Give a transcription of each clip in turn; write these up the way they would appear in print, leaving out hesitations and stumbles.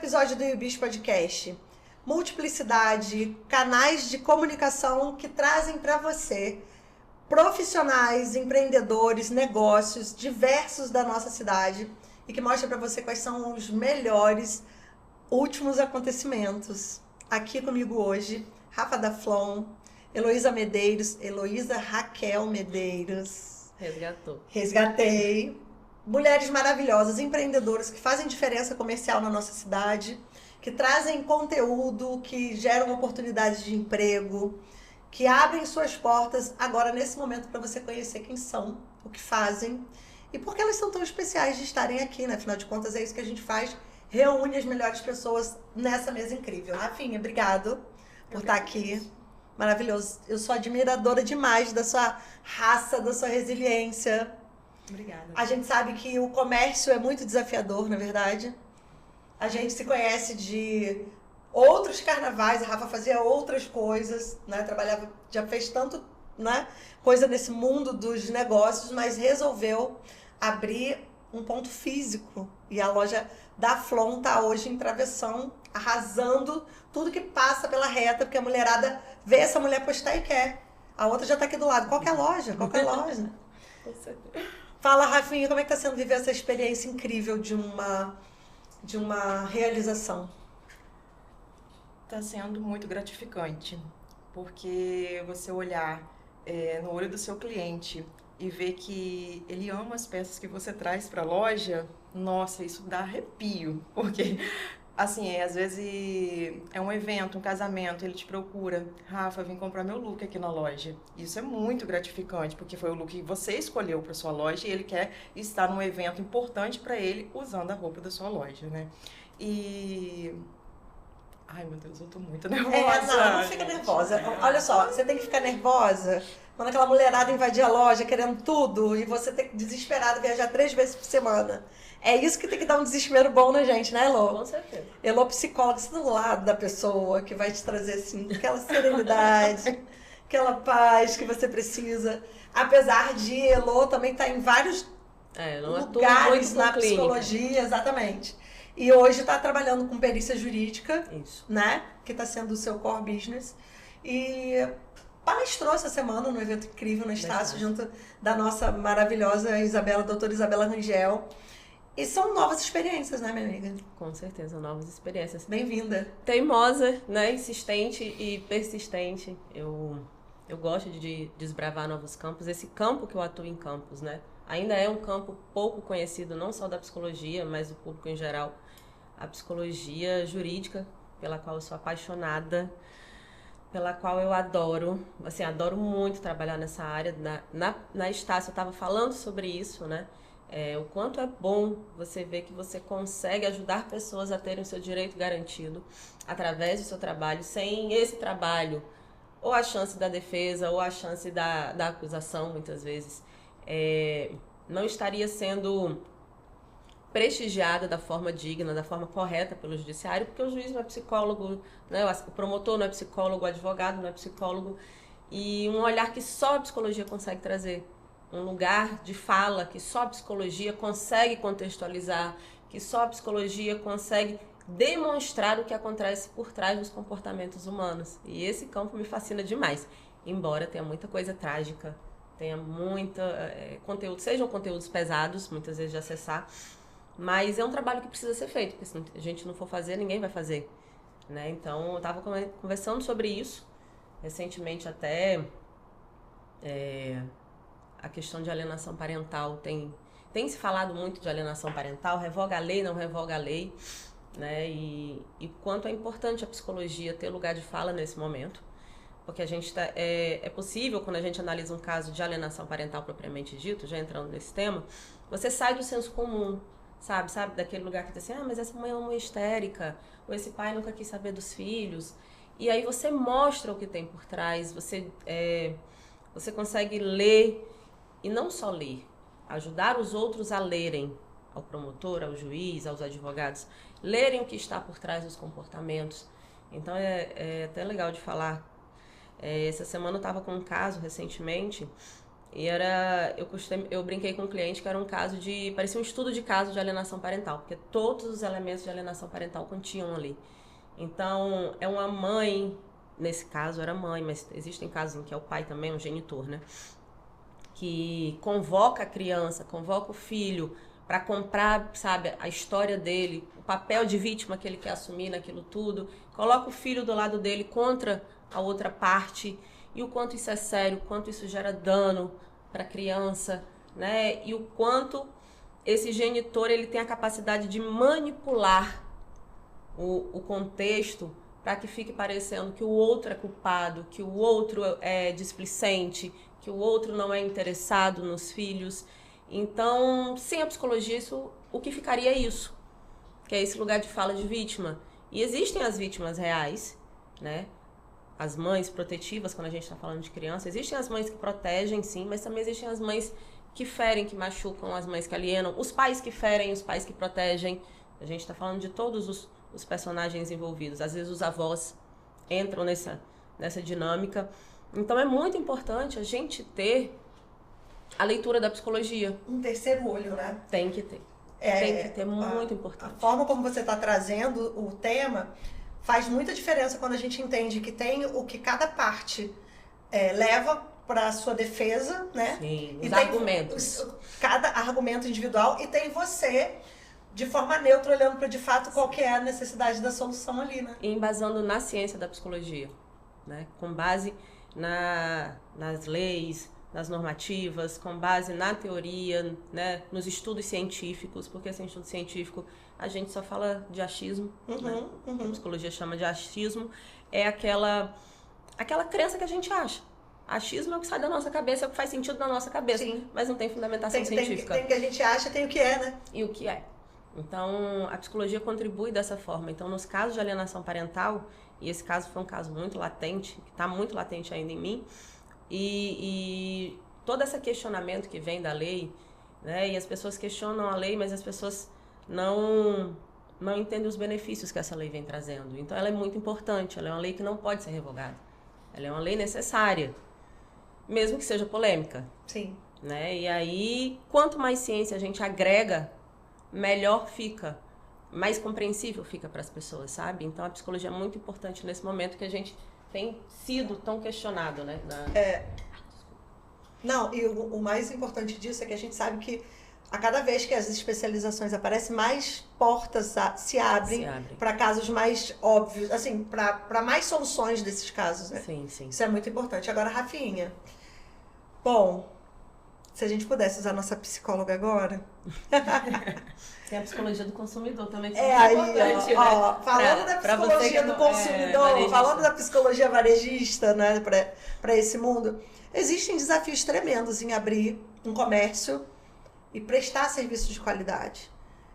episódio do Ibis Podcast. Multiplicidade, canais de comunicação que trazem para você profissionais, empreendedores, negócios diversos da nossa cidade e que mostra para você quais são os melhores últimos acontecimentos. Aqui comigo hoje, Rafa da Flon, Heloísa Medeiros, Heloísa Raquel Medeiros. Resgatei. Mulheres maravilhosas, empreendedoras que fazem diferença comercial na nossa cidade, que trazem conteúdo, que geram oportunidades de emprego, que abrem suas portas agora nesse momento para você conhecer quem são, o que fazem e por que elas são tão especiais de estarem aqui, né? Afinal de contas é isso que a gente faz, reúne as melhores pessoas nessa mesa incrível. Rafinha, obrigado por estar aqui. Maravilhoso. Eu sou admiradora demais da sua raça, da sua resiliência. Obrigada. A gente sabe que o comércio é muito desafiador, na verdade. A gente se conhece de outros carnavais, a Rafa fazia outras coisas, né? Trabalhava, já fez tanto, né, coisa nesse mundo dos negócios, mas resolveu abrir um ponto físico. E a loja da Flon está hoje em Travessão, arrasando tudo que passa pela reta, porque a mulherada vê essa mulher postar e quer. A outra já está aqui do lado. Qualquer loja, qualquer loja. Com certeza. Fala, Rafinha, como é que está sendo viver essa experiência incrível de uma realização? Está sendo muito gratificante, porque você olhar no olho do seu cliente e ver que ele ama as peças que você traz para a loja, nossa, isso dá arrepio, porque assim, às vezes é um evento, um casamento, ele te procura, Rafa, vim comprar meu look aqui na loja. Isso é muito gratificante, porque foi o look que você escolheu para sua loja e ele quer estar num evento importante para ele usando a roupa da sua loja, né? E ai, meu Deus, eu tô muito nervosa. Não fica nervosa. Olha só, você tem que ficar nervosa quando aquela mulherada invadir a loja querendo tudo e você tem que desesperado viajar 3 vezes por semana. É isso que tem que dar um desespero bom na gente, né, Elô? Com certeza. Elô, psicóloga, você tá do lado da pessoa que vai te trazer, assim, aquela serenidade, aquela paz que você precisa. Apesar de Elô também estar em vários lugares na psicologia, exatamente. E hoje está trabalhando com perícia jurídica, isso, né? Que está sendo o seu core business. E palestrou essa semana num evento incrível no Estácio, junto da nossa maravilhosa doutora Isabela Rangel. E são novas experiências, né, minha amiga? Com certeza, novas experiências. Bem-vinda. Teimosa, né? Insistente e persistente. Eu gosto de desbravar novos campos. Esse campo que eu atuo em Campos, né? Ainda é um campo pouco conhecido, não só da psicologia, mas do público em geral. A psicologia jurídica, pela qual eu sou apaixonada, pela qual eu adoro. Assim, adoro muito trabalhar nessa área. Na Estácio eu estava falando sobre isso, né? O quanto é bom você ver que você consegue ajudar pessoas a terem o seu direito garantido através do seu trabalho. Sem esse trabalho, ou a chance da defesa, ou a chance da acusação, muitas vezes, não estaria sendo prestigiada da forma digna, da forma correta pelo judiciário, porque o juiz não é psicólogo, né? O promotor não é psicólogo, o advogado não é psicólogo, e um olhar que só a psicologia consegue trazer. Um lugar de fala que só a psicologia consegue contextualizar, que só a psicologia consegue demonstrar o que acontece por trás dos comportamentos humanos. E esse campo me fascina demais, embora tenha muita coisa trágica, tenha muita conteúdo, sejam conteúdos pesados, muitas vezes de acessar, mas é um trabalho que precisa ser feito, porque se a gente não for fazer, ninguém vai fazer, né? Então, eu estava conversando sobre isso, recentemente até... A questão de alienação parental tem se falado muito de alienação parental, revoga a lei, não revoga a lei, né? E quanto é importante a psicologia ter lugar de fala nesse momento, porque a gente é possível, quando a gente analisa um caso de alienação parental propriamente dito, já entrando nesse tema, você sai do senso comum, sabe daquele lugar que diz assim, mas essa mãe é uma mãe histérica, ou esse pai nunca quis saber dos filhos, e aí você mostra o que tem por trás, você consegue ler. E não só ler, ajudar os outros a lerem, ao promotor, ao juiz, aos advogados, lerem o que está por trás dos comportamentos. Então é até legal de falar. Essa semana eu estava com um caso recentemente E eu brinquei com um cliente que era um caso parecia um estudo de caso de alienação parental, porque todos os elementos de alienação parental continham ali. Então, é uma mãe, nesse caso era mãe, mas existem casos em que é o pai também, um genitor, né? Que convoca a criança, convoca o filho para comprar, sabe, a história dele, o papel de vítima que ele quer assumir naquilo tudo, coloca o filho do lado dele contra a outra parte, e o quanto isso é sério, o quanto isso gera dano para a criança, né? E o quanto esse genitor ele tem a capacidade de manipular o contexto para que fique parecendo que o outro é culpado, que o outro é displicente, que o outro não é interessado nos filhos. Então, sem a psicologia, o que ficaria é isso, que é esse lugar de fala de vítima. E existem as vítimas reais, né? As mães protetivas, quando a gente está falando de criança, existem as mães que protegem, sim, mas também existem as mães que ferem, que machucam, as mães que alienam, os pais que ferem, os pais que protegem. A gente está falando de todos os personagens envolvidos. Às vezes os avós entram nessa dinâmica. Então é muito importante a gente ter a leitura da psicologia. Um terceiro olho, né? Tem que ter. Tem que ter, muito importante. A forma como você está trazendo o tema faz muita diferença quando a gente entende que tem o que cada parte leva para a sua defesa, né? Sim, e os argumentos. Cada argumento individual, e tem você de forma neutra olhando para de fato qual que é a necessidade da solução ali, né? E embasando na ciência da psicologia, né? Com base nas leis, nas normativas, com base na teoria, né? Nos estudos científicos, porque sem estudo científico a gente só fala de achismo, né? A psicologia chama de achismo, é aquela crença que a gente acha. Achismo é o que sai da nossa cabeça, é o que faz sentido na nossa cabeça, sim, mas não tem fundamentação científica. Tem o que a gente acha, tem o que é, né? E o que é. Então, a psicologia contribui dessa forma. Então, nos casos de alienação parental, e esse caso foi um caso muito latente, que está muito latente ainda em mim, e todo esse questionamento que vem da lei, né, e as pessoas questionam a lei, mas as pessoas não entendem os benefícios que essa lei vem trazendo. Então, ela é muito importante, ela é uma lei que não pode ser revogada. Ela é uma lei necessária, mesmo que seja polêmica. Sim. Né? E aí, quanto mais ciência a gente agrega, melhor fica, mais compreensível fica para as pessoas, sabe? Então a psicologia é muito importante nesse momento que a gente tem sido tão questionado, né? Não, e o mais importante disso é que a gente sabe que a cada vez que as especializações aparecem, mais portas se abrem para casos mais óbvios, assim, para mais soluções desses casos, né? Sim, sim. Isso é muito importante. Agora, Rafinha, bom, se a gente pudesse usar a nossa psicóloga agora... Tem a psicologia do consumidor também, que é importante, ó, né? Falando da psicologia do consumidor, falando da psicologia varejista, né, para esse mundo, existem desafios tremendos em abrir um comércio e prestar serviços de qualidade.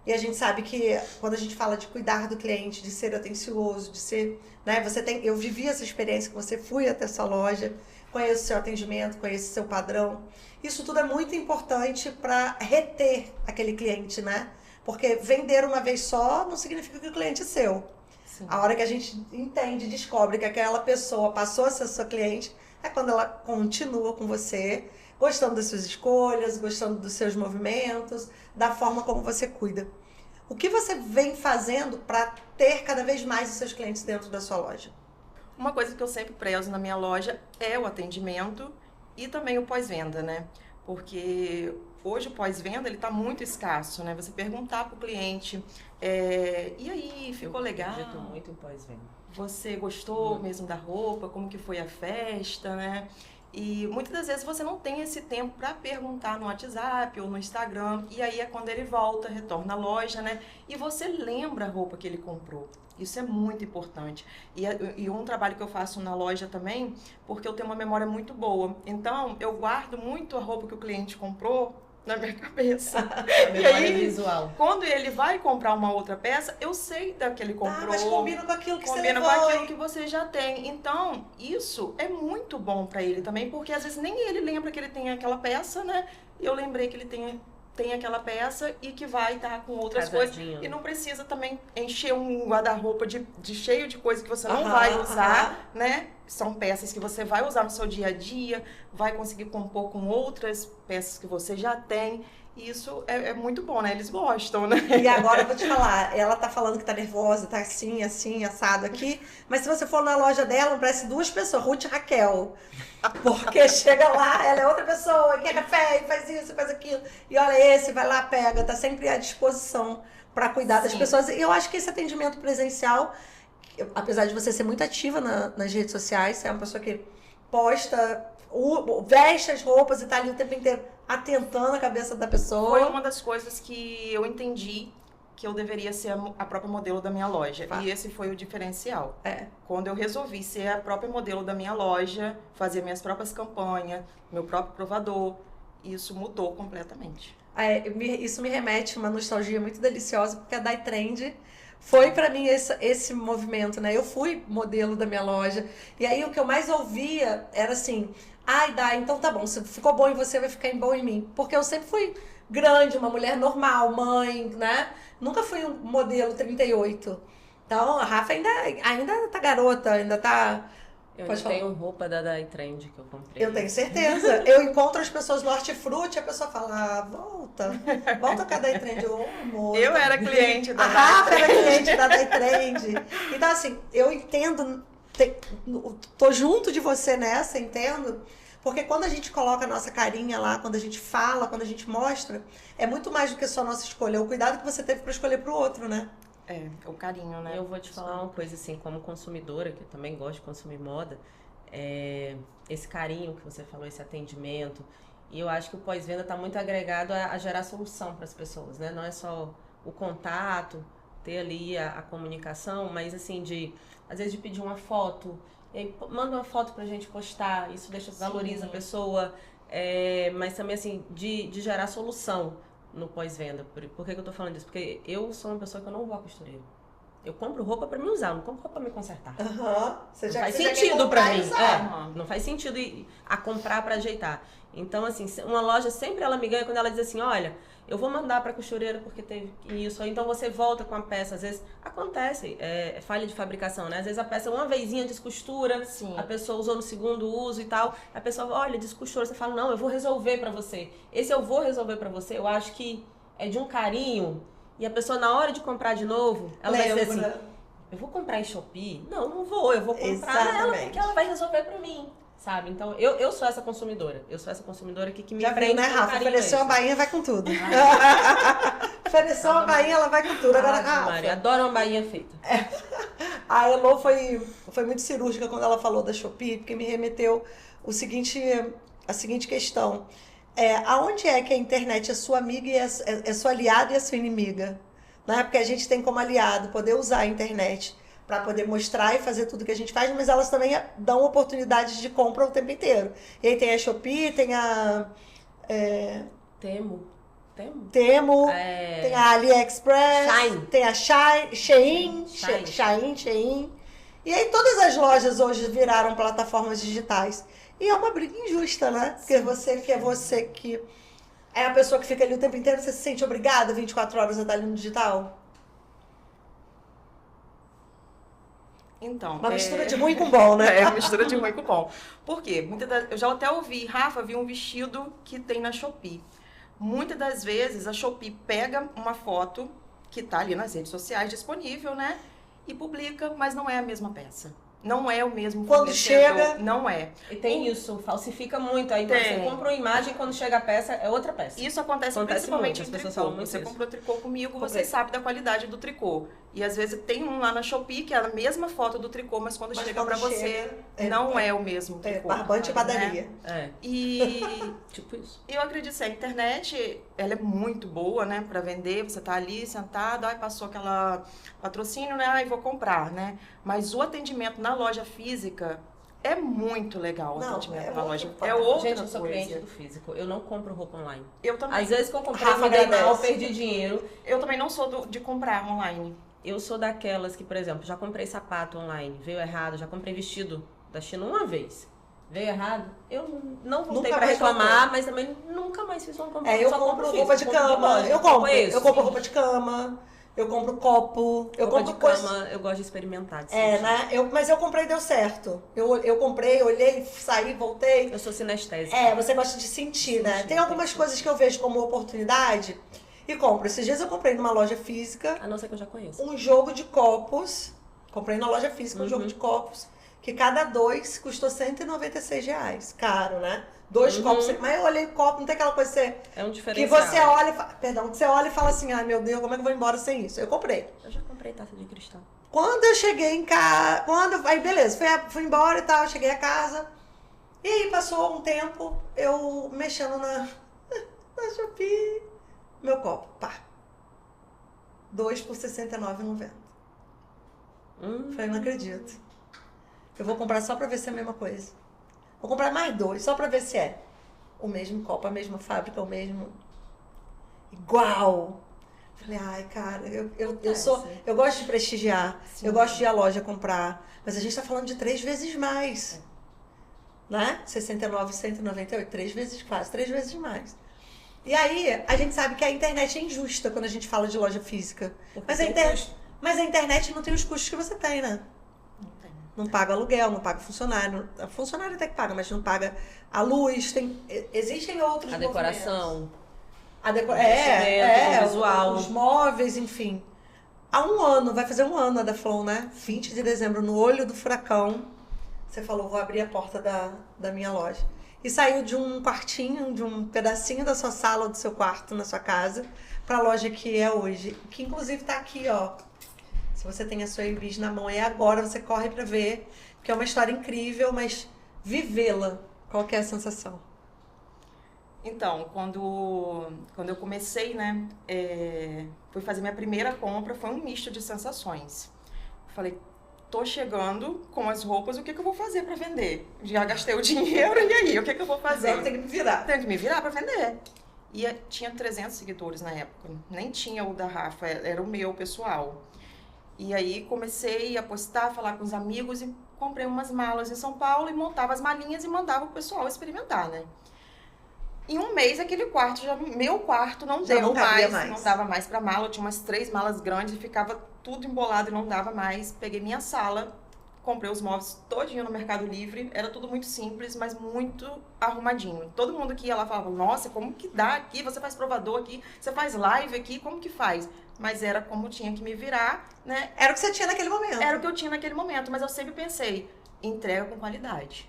E a gente sabe que quando a gente fala de cuidar do cliente, de ser atencioso, de ser, né, eu vivi essa experiência que você foi até essa loja, conheço o seu atendimento, conheço o seu padrão. Isso tudo é muito importante para reter aquele cliente, né? Porque vender uma vez só não significa que o cliente é seu. Sim. A hora que a gente entende, descobre que aquela pessoa passou a ser sua cliente, é quando ela continua com você, gostando das suas escolhas, gostando dos seus movimentos, da forma como você cuida. O que você vem fazendo para ter cada vez mais os seus clientes dentro da sua loja? Uma coisa que eu sempre prezo na minha loja é o atendimento e também o pós-venda, né? Porque hoje o pós-venda ele está muito escasso, né? Você perguntar para o cliente, e aí, ficou legal? Eu acredito muito em pós-venda. Você gostou mesmo da roupa? Como que foi a festa, né? E muitas das vezes você não tem esse tempo para perguntar no WhatsApp ou no Instagram. E aí é quando ele volta, retorna à loja, né? E você lembra a roupa que ele comprou. Isso é muito importante. E um trabalho que eu faço na loja também, porque eu tenho uma memória muito boa. Então, eu guardo muito a roupa que o cliente comprou na minha cabeça. E aí, visual. Quando ele vai comprar uma outra peça, eu sei da que ele comprou. Mas combina com aquilo que você levou. Combina com aquilo que você já tem. Então, isso é muito bom para ele também, porque às vezes nem ele lembra que ele tem aquela peça, né? E eu lembrei que ele tem tem aquela peça e que vai estar com outras Casadinho. coisas. E não precisa também encher um guarda-roupa de cheio de coisa que você não Aham, vai usar, né? São peças que você vai usar no seu dia a dia, vai conseguir compor com outras peças que você já tem. E isso é muito bom, né? Eles gostam, né? E agora eu vou te falar, ela tá falando que tá nervosa, tá assim, assado aqui, mas se você for na loja dela, parece duas pessoas, Ruth e Raquel. Porque chega lá, ela é outra pessoa, quer café, e faz isso, faz aquilo. E olha esse, vai lá, pega, tá sempre à disposição para cuidar das Sim. pessoas. E eu acho que esse atendimento presencial, apesar de você ser muito ativa nas redes sociais, você é uma pessoa que posta, veste as roupas e tá ali o tempo inteiro atentando a cabeça da pessoa. Foi uma das coisas que eu entendi que eu deveria ser a própria modelo da minha loja. Fato. E esse foi o diferencial. É. Quando eu resolvi ser a própria modelo da minha loja, fazer minhas próprias campanhas, meu próprio provador, isso mudou completamente. Isso me remete a uma nostalgia muito deliciosa, porque a Dai Trend foi pra mim esse movimento, né? Eu fui modelo da minha loja, e aí o que eu mais ouvia era assim, ai, Dai, então tá bom, se ficou bom em você, vai ficar bom em mim. Porque eu sempre fui grande, uma mulher normal, mãe, né? Nunca fui um modelo 38. Então, a Rafa ainda tá garota, ainda tá... Eu Pode ainda tenho roupa da Dai Trend que eu comprei. Eu tenho certeza. Eu encontro as pessoas no Hortifruti e a pessoa fala, volta com a Dai Trend. Ô, amor. Eu era cliente da A Dai Rafa era Trend. cliente da Dai Trend. Então, assim, eu entendo, tô junto de você nessa, entendo. Porque quando a gente coloca a nossa carinha lá, quando a gente fala, quando a gente mostra, é muito mais do que só a nossa escolha. É o cuidado que você teve para escolher pro outro, né? É, o carinho, né? Eu vou te falar uma coisa assim, como consumidora, que eu também gosto de consumir moda, esse carinho que você falou, esse atendimento, e eu acho que o pós-venda está muito agregado a gerar solução para as pessoas, né? Não é só o contato, ter ali a comunicação, mas assim, às vezes de pedir uma foto, e aí manda uma foto pra gente postar, isso valoriza a pessoa, mas também assim, de gerar solução no pós-venda. Por que eu tô falando disso? Porque eu sou uma pessoa que eu não vou a costureiro. Eu compro roupa pra me usar, não compro roupa pra me consertar. Você Não já, faz você já quer sentido comprar pra e mim. usar. Não faz sentido a comprar pra ajeitar. Então, assim, uma loja sempre ela me ganha quando ela diz assim, olha, eu vou mandar pra costureira porque teve isso. Então você volta com a peça. Às vezes acontece, é falha de fabricação, né? Às vezes a peça uma vezinha descostura, Sim. a pessoa usou no segundo uso e tal. A pessoa, olha, descostura. Você fala, não, eu vou resolver pra você. Esse eu vou resolver pra você, eu acho que é de um carinho. E a pessoa, na hora de comprar de novo, ela vai dizer assim, eu vou comprar em Shopee? Não vou. Eu vou comprar nela porque ela vai resolver pra mim, sabe? Então, eu sou essa consumidora. Eu sou essa consumidora que me Já prende viu, né, com Rafa? carinho Ofereceu uma extra. bainha, vai com tudo. Ofereceu uma bainha, ela vai com tudo. Agora, Ave Rafa, Maria, adoro uma bainha feita. a Elo foi muito cirúrgica quando ela falou da Shopee, porque me remeteu a seguinte questão. Aonde é que a internet é sua amiga e é sua aliada e é sua inimiga? Né? Porque a gente tem como aliado poder usar a internet para poder mostrar e fazer tudo que a gente faz, mas elas também dão oportunidades de compra o tempo inteiro. E aí tem a Shopee, tem a Temo. Temo, tem a AliExpress, Shein. tem a Shein. E aí todas as lojas hoje viraram plataformas digitais. E é uma briga injusta, né? Porque você que é a pessoa que fica ali o tempo inteiro, você se sente obrigada 24 horas a estar ali no digital? Então, Uma mistura de ruim com bom, né? É uma mistura de ruim com bom. Por quê? Eu já até ouvi, Rafa, vi um vestido que tem na Shopee. Muitas das vezes a Shopee pega uma foto que tá ali nas redes sociais disponível, né? E publica, mas não é a mesma peça. Não é o mesmo Quando fornecedor. chega- Não é. E tem isso, falsifica muito. Aí Tem. você compra uma imagem, quando chega a peça, é outra peça. Isso acontece Acontece principalmente muito, as em pessoas tricô. falam muito Você isso. comprou tricô comigo, Comprei. você sabe da qualidade do tricô. E às vezes tem um lá na Shopee que é a mesma foto do tricô, mas quando chega quando pra você, chega, não é o mesmo tricô. Barbante e né? padaria. E Tipo isso. eu acredito que a internet, ela é muito boa, né, para vender. Você tá ali sentado, aí passou aquela patrocínio, né, aí vou comprar, né? Mas o atendimento na loja física é muito legal. O Não, atendimento é na outro loja papo. é outra Gente, eu sou cliente coisa. do físico. Eu não compro roupa online. Eu também. Às vezes que eu comprei, Rafa me dei mal, agradece. perdi dinheiro. Eu também não sou de comprar online. Eu sou daquelas que, por exemplo, já comprei sapato online, veio errado, já comprei vestido da China uma vez. Veio errado? Eu não voltei Nunca pra mais reclamar, voltou. mas também nunca mais fiz uma compra. Eu só compro físico, roupa de compro cama, loja. eu compro Conheço. roupa de cama, eu compro copo, eu Roupa compro de coisa. cama, eu gosto de experimentar. De É, sentir. né? Mas eu comprei e deu certo. Eu comprei, olhei, saí, voltei. Eu sou sinestésica. Você gosta de sentir, né? Sentir, Tem algumas tem que coisas que eu vejo como oportunidade e compro. Esses dias eu comprei numa loja física A não ser que eu já conheço. um jogo de copos. Comprei na loja física um jogo de copos, que cada 2 custou R$196. Caro, né? 2 copos. Mas eu olhei o copo, não tem aquela coisa que você... É um Que diferencial. você olha e fala... Perdão, que você olha e fala assim, ai meu Deus, como é que eu vou embora sem isso? Eu comprei. Eu já comprei taça de cristal. Quando eu cheguei em casa... Aí beleza, fui embora e tal, cheguei a casa. E aí passou um tempo, eu mexendo na Shopee. Meu copo, pá. 2 por R$69,90. Falei, não acredito. Eu vou comprar só pra ver se é a mesma coisa. Vou comprar mais 2, só pra ver se é o mesmo copo, a mesma fábrica, o mesmo... Igual. Falei, ai, cara, eu gosto de prestigiar, eu gosto de ir à loja comprar, mas a gente tá falando de 3 vezes mais. Né? 69, 198, 3 vezes quase, 3 vezes mais. E aí, a gente sabe que a internet é injusta quando a gente fala de loja física. Mas a internet não tem os custos que você tem, né? Não tem. Não paga aluguel, não paga funcionário. A funcionário até que paga, mas não paga a luz. Existem outros A movimentos. decoração. O visual. Os móveis, enfim. Há um ano, vai fazer um ano a da Flow, né? 20 de dezembro, no olho do furacão. Você falou, vou abrir a porta da minha loja. E saiu de um quartinho, de um pedacinho da sua sala ou do seu quarto na sua casa, pra loja que é hoje. Que inclusive tá aqui, ó. Se você tem a sua Ibis na mão, agora você corre pra ver. Porque é uma história incrível, mas vivê-la, qual que é a sensação? Então, quando eu comecei, né, fui fazer minha primeira compra, foi um misto de sensações. Falei, tô chegando com as roupas, o que eu vou fazer para vender? Já gastei o dinheiro, e aí, o que eu vou fazer? Agora tem que me virar. Tenho que me virar para vender. E tinha 300 seguidores na época, nem tinha o da Rafa, era o meu pessoal. E aí comecei a postar, falar com os amigos e comprei umas malas em São Paulo e montava as malinhas e mandava o pessoal experimentar, né? Em um mês, aquele quarto, meu quarto não deu mais, não dava mais pra mala. Eu tinha umas 3 malas grandes e ficava tudo embolado e não dava mais. Peguei minha sala, comprei os móveis todinho no Mercado Livre. Era tudo muito simples, mas muito arrumadinho. Todo mundo que ia lá falava, nossa, como que dá aqui? Você faz provador aqui, você faz live aqui, como que faz? Mas era como tinha que me virar, né? Era o que você tinha naquele momento. Era o que eu tinha naquele momento, mas eu sempre pensei, entrega com qualidade,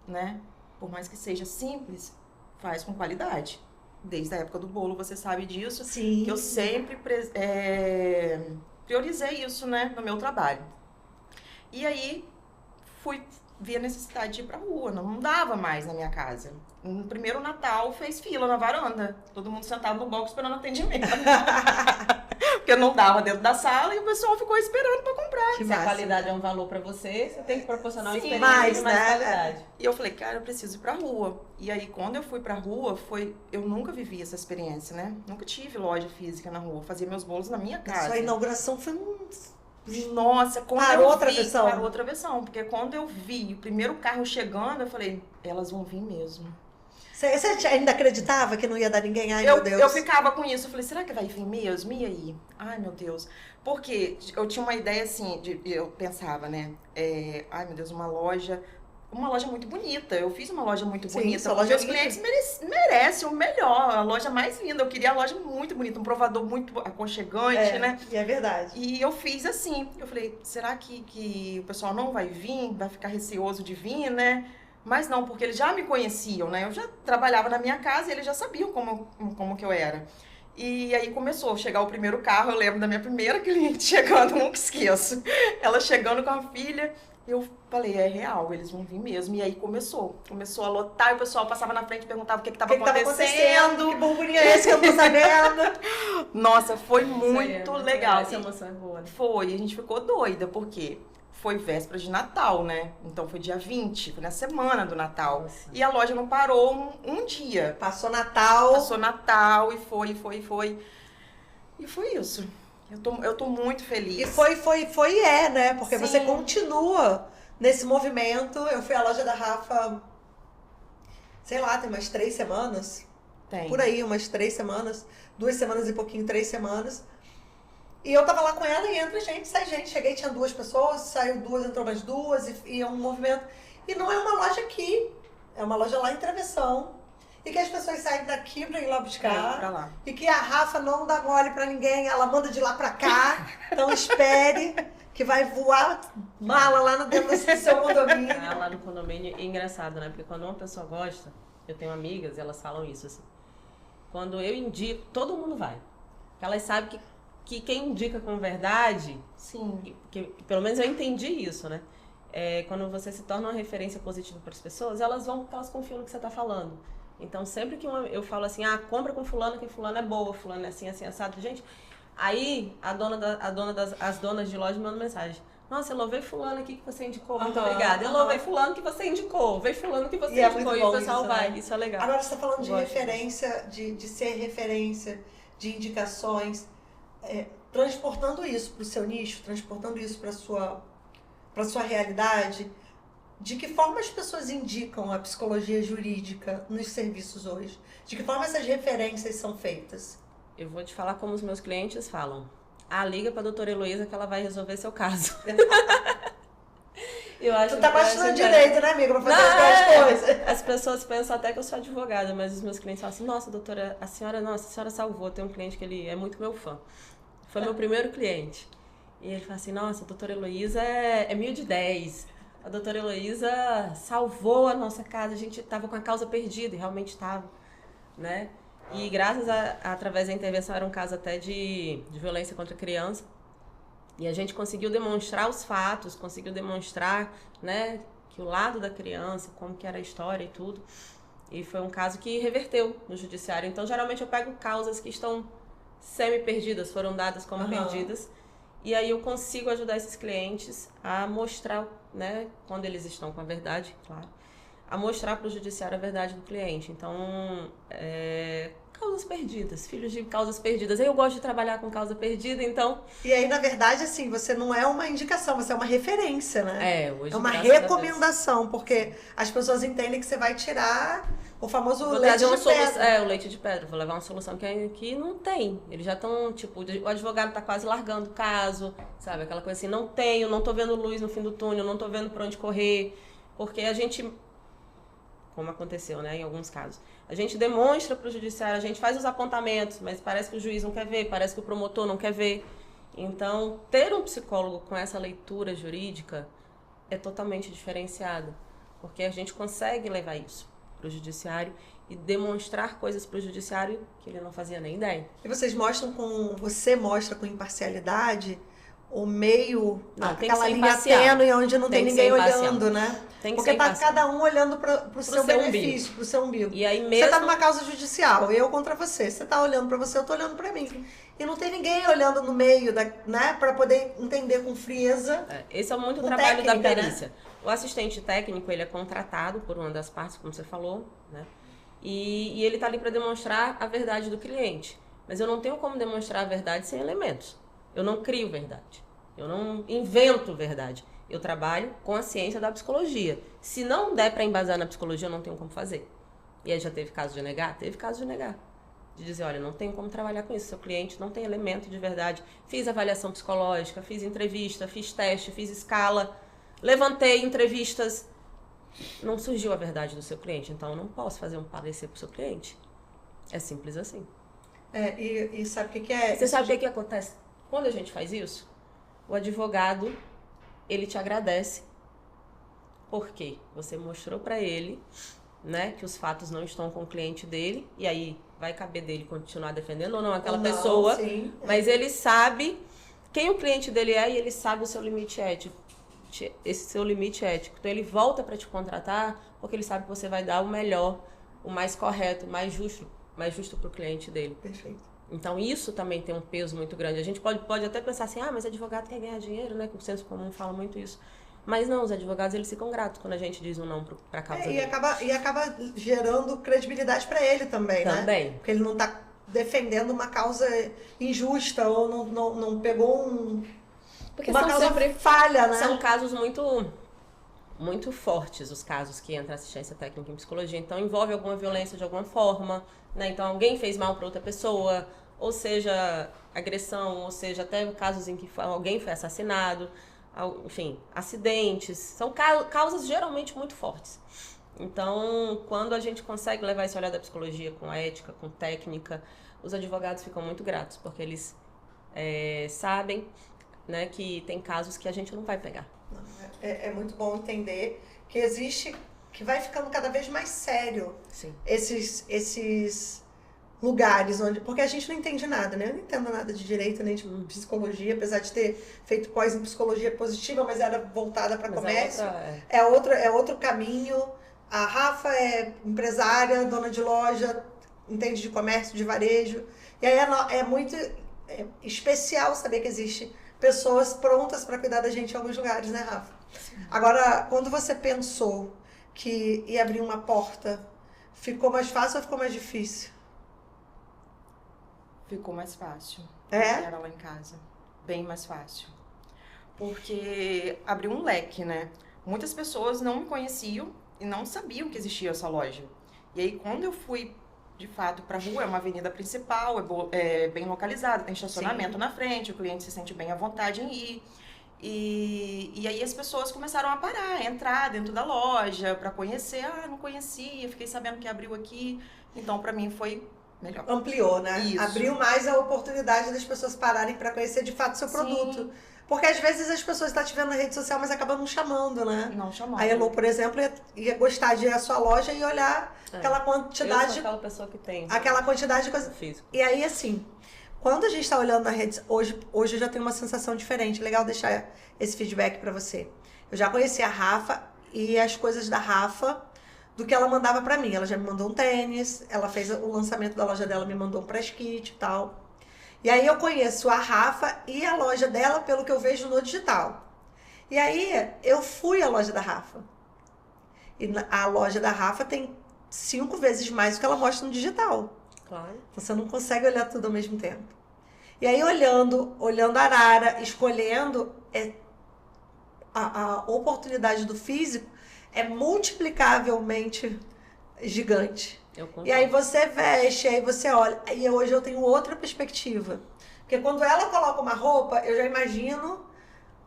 né? Por mais que seja simples, faz com qualidade. Desde a época do bolo, você sabe disso. Sim. Que eu sempre priorizei isso, né, no meu trabalho. E aí, vi a necessidade de ir pra rua. Não dava mais na minha casa. No primeiro Natal, fez fila na varanda. Todo mundo sentado no banco esperando atendimento. Porque não dava dentro da sala e o pessoal ficou esperando pra comprar. Se a qualidade é um valor pra você, você tem que proporcionar uma experiência mais, de mais né? qualidade. E eu falei, cara, eu preciso ir pra rua. E aí, quando eu fui pra rua, eu nunca vivi essa experiência, né? Nunca tive loja física na rua. Fazia meus bolos na minha casa. Sua inauguração foi Nossa, quando Parou eu outra vi, versão? parou outra versão. Porque quando eu vi o primeiro carro chegando, eu falei, elas vão vir mesmo. Você ainda acreditava que não ia dar ninguém? Ai, meu Deus. Eu ficava com isso, eu falei, será que vai vir mesmo? E aí? Ai, meu Deus. Porque eu tinha uma ideia assim, eu pensava, né? Ai, meu Deus, uma loja muito bonita. Eu fiz uma loja muito bonita. Sua loja Meus clientes merecem o melhor, a loja mais linda. Eu queria a loja muito bonita, um provador muito aconchegante, né? E é verdade. E eu fiz assim. Eu falei, será que o pessoal não vai vir? Vai ficar receoso de vir, né? Mas não, porque eles já me conheciam, né? Eu já trabalhava na minha casa e eles já sabiam como que eu era. E aí começou a chegar o primeiro carro, eu lembro da minha primeira cliente chegando, nunca esqueço. Ela chegando com a filha, eu falei, é real, eles vão vir mesmo. E aí começou a lotar, e o pessoal passava na frente e perguntava o que estava acontecendo. Que burburinho é esse que eu não tô sabendo? Nossa, foi muito legal. Essa emoção é boa. Né? Foi, a gente ficou doida, porque foi véspera de Natal, né? Então foi dia 20, foi na semana do Natal. Nossa. E a loja não parou um dia. Passou Natal. Passou Natal e foi. E foi isso. Eu tô muito feliz. E né? Porque Sim. você continua nesse movimento. Eu fui à loja da Rafa sei lá, tem umas 3 semanas. Tem. Por aí, umas 3 semanas. 2 semanas e pouquinho, 3 semanas. E eu tava lá com ela e entra gente, sai gente. Cheguei, tinha 2 pessoas, saiu 2, entrou mais 2 e é um movimento. E não é uma loja aqui, é uma loja lá em Travessão. E que as pessoas saem daqui pra ir lá buscar. Pra lá. E que a Rafa não dá mole pra ninguém, ela manda de lá pra cá. Então espere que vai voar mala lá no dentro do seu condomínio. Ah, lá no condomínio é engraçado, né? Porque quando uma pessoa gosta, eu tenho amigas, elas falam isso assim. Quando eu indico, todo mundo vai. Porque elas sabem que quem indica com verdade, Sim. que pelo menos eu entendi isso, né? Quando você se torna uma referência positiva para as pessoas, elas vão porque elas confiam no que você está falando. Então, sempre que eu falo assim, compra com fulano, que fulano é boa, fulano é assim, assim, assado. Gente, aí as donas de loja mandam mensagem. Nossa, eu louvei fulano aqui que você indicou, muito obrigada. Eu louvei fulano que você indicou, veio fulano que você indicou. E o pessoal isso, vai, né? isso é legal. Agora você está falando de Gosto referência, de ser referência, de indicações, transportando isso para o seu nicho, transportando isso para a sua realidade. De que forma as pessoas indicam a psicologia jurídica nos serviços hoje? De que forma essas referências são feitas? Eu vou te falar como os meus clientes falam. Liga pra doutora Heloísa que ela vai resolver seu caso. Eu acho Tu tá que bastante direito, né, amiga? Pra fazer as coisas. As pessoas pensam até que eu sou advogada, mas os meus clientes falam assim, nossa, doutora, a senhora salvou. Tem um cliente que ele é muito meu fã. Foi meu primeiro cliente. E ele fala assim, nossa, a doutora Heloísa é 1000 de 10. A doutora Heloísa salvou a nossa casa. A gente estava com a causa perdida, e realmente estava, né? E graças através da intervenção, era um caso até de violência contra a criança. E a gente conseguiu demonstrar os fatos, conseguiu demonstrar, né, que o lado da criança, como que era a história e tudo. E foi um caso que reverteu no judiciário. Então, geralmente eu pego causas que estão semi-perdidas, foram dadas como perdidas. E aí eu consigo ajudar esses clientes a mostrar, né, quando eles estão com a verdade, claro, a mostrar para o judiciário a verdade do cliente. Então, causas perdidas, filhos de causas perdidas. Eu gosto de trabalhar com causa perdida, então... E aí, na verdade, assim, você não é uma indicação, você é uma referência, né? Hoje, é uma recomendação, porque as pessoas entendem que você vai tirar o famoso leite de pedra. O leite de pedra. Vou levar uma solução que não tem. Eles já estão, tipo, o advogado tá quase largando o caso, sabe? Aquela coisa assim, não tô vendo luz no fim do túnel, não tô vendo pra onde correr. Porque a gente... como aconteceu, né, em alguns casos. A gente demonstra para o judiciário, a gente faz os apontamentos, mas parece que o juiz não quer ver, parece que o promotor não quer ver. Então, ter um psicólogo com essa leitura jurídica é totalmente diferenciado, porque a gente consegue levar isso para o judiciário e demonstrar coisas para o judiciário que ele não fazia nem ideia. E você mostra com imparcialidade o meio, aquela linha tênue onde não tem ninguém olhando, né? Porque tá cada um olhando pro seu benefício, pro seu umbigo. E aí mesmo... Você tá numa causa judicial, eu contra você. Você tá olhando pra você, eu tô olhando pra mim. Sim. E não tem ninguém olhando no meio, né? Pra poder entender com frieza. Esse é muito o trabalho da perícia. Né? O assistente técnico, ele é contratado por uma das partes, como você falou, né? E ele tá ali pra demonstrar a verdade do cliente. Mas eu não tenho como demonstrar a verdade sem elementos. Eu não crio verdade. Eu não invento verdade. Eu trabalho com a ciência da psicologia. Se não der para embasar na psicologia, eu não tenho como fazer. E aí já teve caso de negar? Teve caso de negar. De dizer, olha, não tenho como trabalhar com isso. Seu cliente não tem elemento de verdade. Fiz avaliação psicológica, fiz entrevista, fiz teste, fiz escala, levantei entrevistas. Não surgiu a verdade do seu cliente. Então, eu não posso fazer um parecer pro seu cliente. É simples assim. E sabe o que é? Você sabe o que acontece? Quando a gente faz isso, o advogado, ele te agradece, porque você mostrou para ele, né, que os fatos não estão com o cliente dele, e aí vai caber dele continuar defendendo ou não aquela pessoa, sim, mas ele sabe quem o cliente dele é e ele sabe o seu limite ético, esse seu limite ético. Então ele volta para te contratar porque ele sabe que você vai dar o melhor, o mais correto, o mais justo para o cliente dele. Perfeito. Então, isso também tem um peso muito grande. A gente pode até pensar assim, mas advogado quer ganhar dinheiro, né? Que o senso comum fala muito isso. Mas não, os advogados, eles ficam gratos quando a gente diz um não para a causa dele. E acaba gerando credibilidade para ele também, né? Também. Porque ele não está defendendo uma causa injusta ou não pegou porque uma causa falha, né? São casos muito muito fortes os casos que entra assistência técnica em psicologia. Então, envolve alguma violência de alguma forma, né? Então, alguém fez mal para outra pessoa, ou seja, agressão, ou seja, até casos em que alguém foi assassinado, enfim, acidentes. São causas geralmente muito fortes. Então, quando a gente consegue levar esse olhar da psicologia com ética, com técnica, os advogados ficam muito gratos, porque eles sabem, né, que tem casos que a gente não vai pegar. É muito bom entender que existe, que vai ficando cada vez mais sério. Sim. Esses lugares onde... Porque a gente não entende nada, né? Eu não entendo nada de direito nem de psicologia, apesar de ter feito pós em psicologia positiva, mas era voltada para comércio. É outro caminho. A Rafa é empresária, dona de loja, entende de comércio, de varejo. E aí é muito especial saber que existe pessoas prontas para cuidar da gente em alguns lugares, né, Rafa? Sim. Agora, quando você pensou que ia abrir uma porta, ficou mais fácil ou ficou mais difícil? Ficou mais fácil. Era lá em casa. Bem mais fácil. Porque abriu um leque, né? Muitas pessoas não me conheciam e não sabiam que existia essa loja. E aí, quando eu fui, de fato, para a rua, é uma avenida principal, é bem localizada, tem estacionamento na frente, o cliente se sente bem à vontade em ir. E aí as pessoas começaram a parar, a entrar dentro da loja para conhecer. Não conhecia, fiquei sabendo que abriu aqui. Então, para mim, foi melhor. Ampliou, né? Isso. Abriu mais a oportunidade das pessoas pararem para conhecer de fato seu produto. Porque às vezes as pessoas estão te vendo na rede social, mas acabam não chamando, né? Não chamando. A Elô, por exemplo, ia gostar de ir à sua loja e olhar aquela quantidade... Eu sou aquela pessoa que tem. Aquela quantidade de coisa... Físico. E aí, assim, quando a gente está olhando na rede... Hoje eu já tenho uma sensação diferente. Legal deixar esse feedback para você. Eu já conheci a Rafa e as coisas da Rafa do que ela mandava para mim. Ela já me mandou um tênis, ela fez o lançamento da loja dela, me mandou um press kit e tal. E aí eu conheço a Rafa e a loja dela pelo que eu vejo no digital. E aí eu fui à loja da Rafa. E a loja da Rafa tem 5 vezes mais do que ela mostra no digital. Claro. Você não consegue olhar tudo ao mesmo tempo. E aí olhando a Arara, escolhendo, a oportunidade do físico é multiplicavelmente gigante. E aí você veste, aí você olha. E hoje eu tenho outra perspectiva. Porque quando ela coloca uma roupa, eu já imagino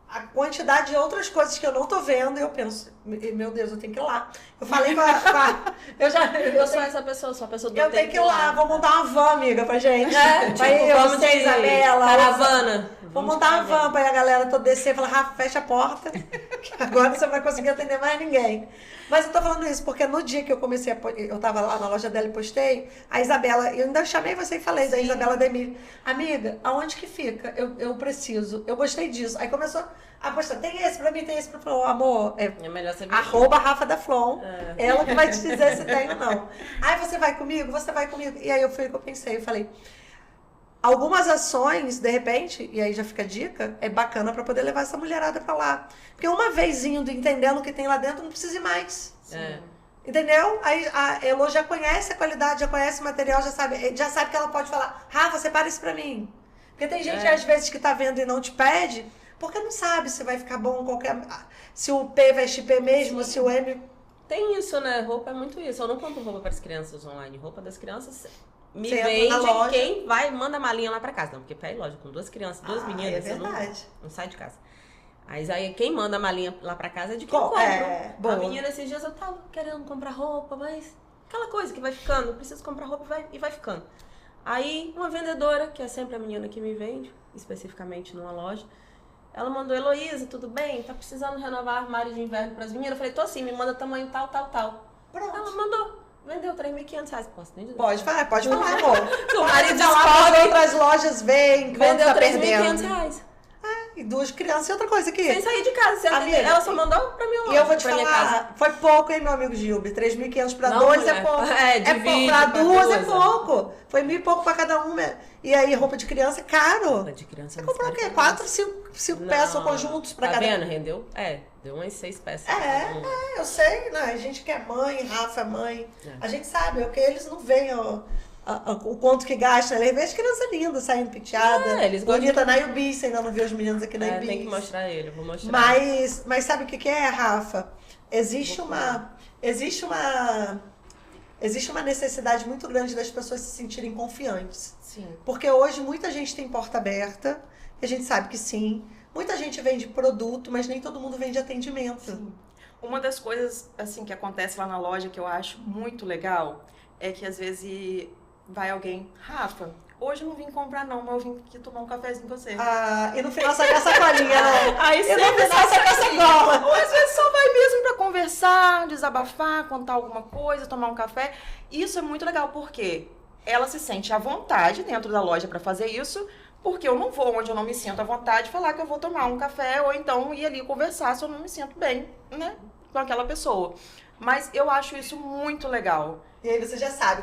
a quantidade de outras coisas que eu não tô vendo e eu penso, meu Deus, eu tenho que ir lá. Eu falei com a eu sou essa pessoa, sou a pessoa do eu tenho que ir lá, vou montar uma van, amiga, pra gente. Tipo, vamos de Isabela, caravana. Vou montar uma van pra a galera toda descer e falar, Rafa, fecha a porta, que agora você não vai conseguir atender mais ninguém. Mas eu tô falando isso porque no dia que eu comecei, eu tava lá na loja dela e postei, a Isabela, eu ainda chamei você e falei da Isabela da Emília. Amiga, aonde que fica? Eu preciso, eu gostei disso. Aí começou a postar, tem esse pra mim, tem esse pra mim. Amor, é melhor você ver. @Rafa da Flon, ela que vai te dizer se tem ou não. Aí você vai comigo? Você vai comigo? E aí foi o que eu pensei, eu falei, algumas ações, de repente, e aí já fica a dica, é bacana pra poder levar essa mulherada pra lá. Porque uma vez indo, entendendo o que tem lá dentro, não precisa ir mais. Entendeu? Aí a Elô já conhece a qualidade, já conhece o material, já sabe que ela pode falar, Rafa, separa isso pra mim. Porque tem gente, às vezes, que tá vendo e não te pede, porque não sabe se vai ficar bom se o P veste P mesmo, se o M... Tem isso, né? Roupa é muito isso. Eu não compro roupa para as crianças online. Roupa das crianças me Você vende loja. Quem vai, manda a malinha lá para casa. Não, porque pra ir loja com 2 crianças, 2 meninas, é verdade. Não sai de casa. Aí quem manda a malinha lá pra casa é de quem compra. A menina, esses dias eu tava querendo comprar roupa, mas aquela coisa que vai ficando, preciso comprar roupa e vai ficando. Aí uma vendedora, que é sempre a menina que me vende, especificamente numa loja, ela mandou, Heloísa, tudo bem? Tá precisando renovar armário de inverno pras meninas? Eu falei, tô sim, me manda tamanho tal. Pronto. Ela mandou, vendeu R$3.500. Posso nem dizer? Pode falar, amor. O marido descobre, outras lojas veem, vendeu tá perdendo. R$3.500. E 2 crianças e outra coisa aqui. Sem sair de casa, sem atender. Ela só mandou pra minha loja. E eu vou te falar, foi pouco, hein, meu amigo Gilbe? 3.500 pra 2 é pouco. Divide, pra 2 é pouco. Foi 1.000 e pouco pra cada uma. E aí, roupa de criança é caro. Roupa de criança é Você comprou o quê? 4, 5 peças conjuntos pra cada. Tá vendo? Rendeu? Deu umas 6 peças. Eu sei, né? A gente que é mãe, Rafa é mãe. A gente sabe, é que eles não veem o quanto que gasta. Ela vê as crianças lindas saindo penteada. Eles gostam Bonita na Iubi, você ainda não viu os meninos aqui na Iubi. Tem que mostrar ele, eu vou mostrar. Mas sabe o que é, Rafa? Existe uma necessidade muito grande das pessoas se sentirem confiantes. Sim. Porque hoje muita gente tem porta aberta, e a gente sabe que sim. Muita gente vende produto, mas nem todo mundo vende atendimento. Sim. Uma das coisas assim que acontece lá na loja que eu acho muito legal é que às vezes vai alguém, Rafa, hoje eu não vim comprar não, mas eu vim aqui tomar um cafezinho com você. E no final sai com essa colinha, né? Aí E no final sai com essa cola. Ou às vezes só vai mesmo pra conversar, desabafar, contar alguma coisa, tomar um café. Isso é muito legal, porque ela se sente à vontade dentro da loja pra fazer isso, porque eu não vou onde eu não me sinto à vontade falar que eu vou tomar um café ou então ir ali conversar se eu não me sinto bem, né, com aquela pessoa. Mas eu acho isso muito legal. E aí você já sabe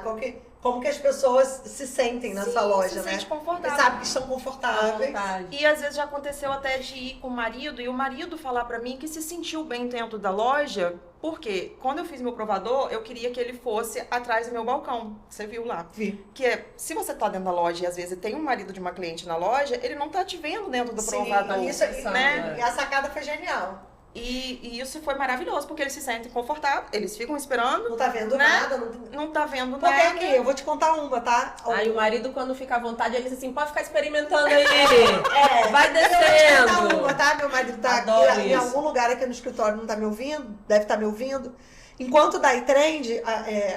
como que as pessoas se sentem na sua loja, se né? sente confortável. E sabe que estão confortáveis. E às vezes já aconteceu até de ir com o marido e o marido falar pra mim que se sentiu bem dentro da loja, porque quando eu fiz meu provador, eu queria que ele fosse atrás do meu balcão. Você viu lá? Vi. Que é, se você tá dentro da loja e às vezes tem um marido de uma cliente na loja, ele não tá te vendo dentro do provador. Isso, né? E a sacada foi genial. E isso foi maravilhoso, porque eles se sentem confortáveis, eles ficam esperando. Não tá vendo né? nada. Não tá vendo Porque nada. aqui, eu vou te contar uma, tá? Aí o marido, quando fica à vontade, ele diz assim, pode ficar experimentando aí. Eu Vai vou te contar descendo. uma, tá? Meu marido tá Adoro aqui em isso. algum lugar aqui no escritório, não tá me ouvindo, deve estar me ouvindo. Enquanto da iTrend,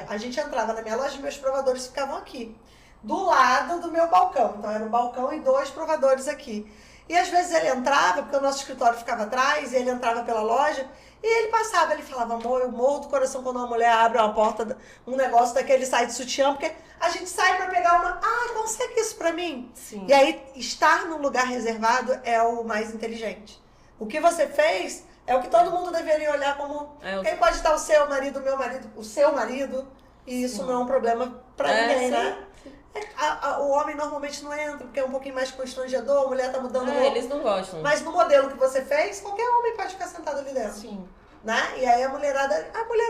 a gente entrava na minha loja e meus provadores ficavam aqui, do lado do meu balcão. Então era um balcão e 2 provadores aqui. E às vezes ele entrava, porque o nosso escritório ficava atrás, e ele entrava pela loja, e ele passava, ele falava, amor, eu morro do coração quando uma mulher abre uma porta, um negócio daquele sai de sutiã, porque a gente sai pra pegar uma, consegue isso pra mim? Sim. E aí, estar num lugar reservado é o mais inteligente. O que você fez é o que todo mundo deveria olhar como, quem pode estar o seu marido, o meu marido, o seu marido, e isso não é um problema pra ninguém, né? O homem normalmente não entra, porque é um pouquinho mais constrangedor, a mulher tá mudando o roupa. Eles não gostam. Mas no modelo que você fez, qualquer homem pode ficar sentado ali dentro. Sim. Né? E aí a mulher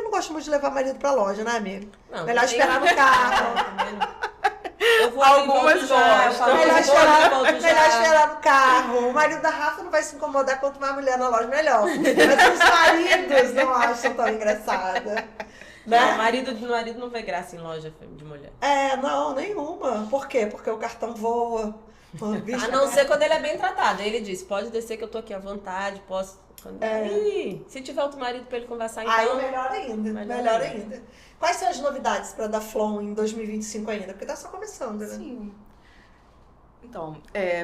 não gosta muito de levar marido pra loja, né, amigo? Não, Melhor esperar no carro. Eu vou Algumas gostam. Melhor esperar no carro. O marido da Rafa não vai se incomodar quanto mais mulher na loja, melhor. Mas os maridos não acham tão engraçada. Né? Não, marido não vê graça em loja de mulher. Não, nenhuma. Por quê? Porque o cartão voa. A não ser quando ele é bem tratado. Aí ele diz, pode descer que eu tô aqui à vontade, posso... Ih, se tiver outro marido pra ele conversar, então... Aí melhor ainda, melhor ainda. Quais são as novidades pra dar Flon em 2025 ainda? Porque tá só começando, né? Sim. Então,